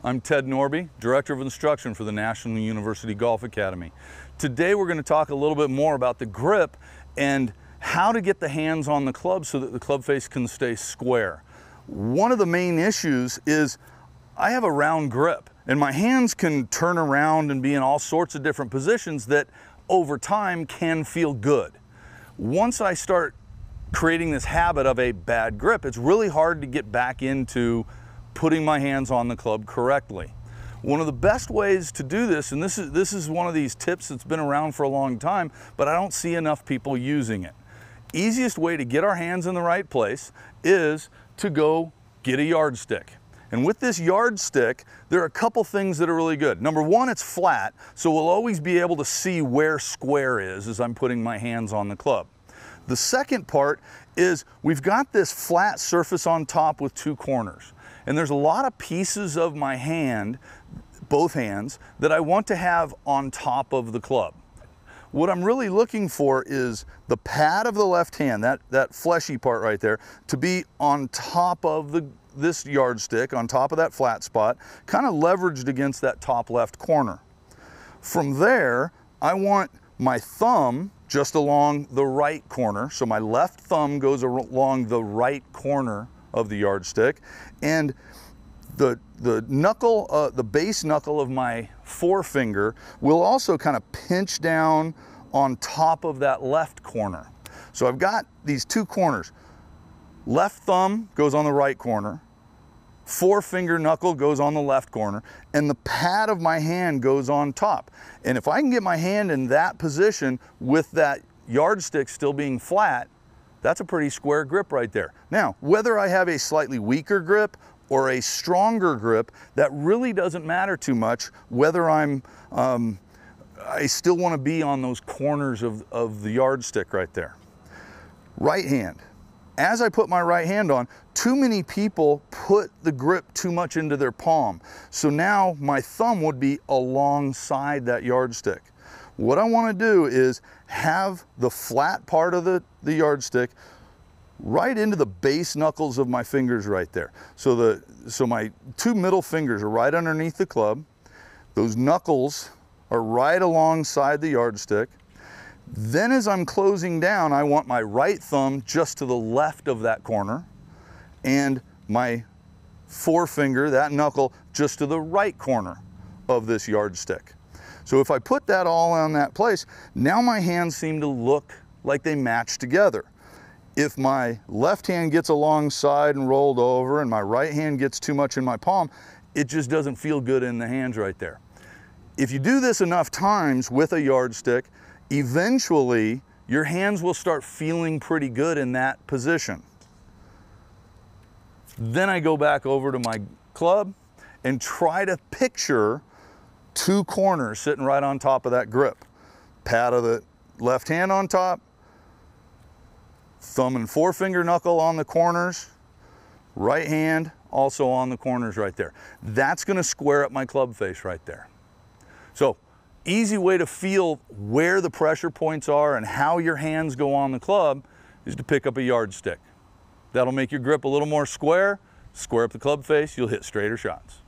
I'm Ted Norby, Director of Instruction for the National University Golf Academy. Today we're going to talk a little bit more about the grip and how to get the hands on the club so that the club face can stay square. One of the main issues is I have a round grip and my hands can turn around and be in all sorts of different positions that over time can feel good. Once I start creating this habit of a bad grip, it's really hard to get back into putting my hands on the club correctly. One of the best ways to do this, and this is one of these tips that's been around for a long time, but I don't see enough people using it. Easiest way to get our hands in the right place is to go get a yardstick. And with this yardstick, there are a couple things that are really good. Number one, it's flat, so we'll always be able to see where square is as I'm putting my hands on the club. The second part is we've got this flat surface on top with two corners. And there's a lot of pieces of my hand, both hands, that I want to have on top of the club. What I'm really looking for is the pad of the left hand, that fleshy part right there, to be on top of this yardstick, on top of that flat spot, kind of leveraged against that top left corner. From there, I want my thumb just along the right corner. So my left thumb goes along the right corner of the yardstick, and the knuckle, the base knuckle of my forefinger will also kind of pinch down on top of that left corner. So I've got these two corners. Left thumb goes on the right corner, forefinger knuckle goes on the left corner, and the pad of my hand goes on top. And if I can get my hand in that position with that yardstick still being flat, that's a pretty square grip right there. Now, whether I have a slightly weaker grip or a stronger grip, that really doesn't matter too much. Whether I still want to be on those corners of the yardstick right there. Right hand. As I put my right hand on, too many people put the grip too much into their palm. So now my thumb would be alongside that yardstick. What I want to do is have the flat part of the yardstick right into the base knuckles of my fingers right there. So my two middle fingers are right underneath the club. Those knuckles are right alongside the yardstick. Then as I'm closing down, I want my right thumb just to the left of that corner and my forefinger, that knuckle, just to the right corner of this yardstick. So if I put that all on that place, now my hands seem to look like they match together. If my left hand gets alongside and rolled over and my right hand gets too much in my palm, it just doesn't feel good in the hands right there. If you do this enough times with a yardstick, eventually your hands will start feeling pretty good in that position. Then I go back over to my club and try to picture two corners sitting right on top of that grip. Pad of the left hand on top, thumb and forefinger knuckle on the corners, right hand also on the corners right there. That's going to square up my club face right there. So, easy way to feel where the pressure points are and how your hands go on the club is to pick up a yardstick. That'll make your grip a little more square up the club face, you'll hit straighter shots.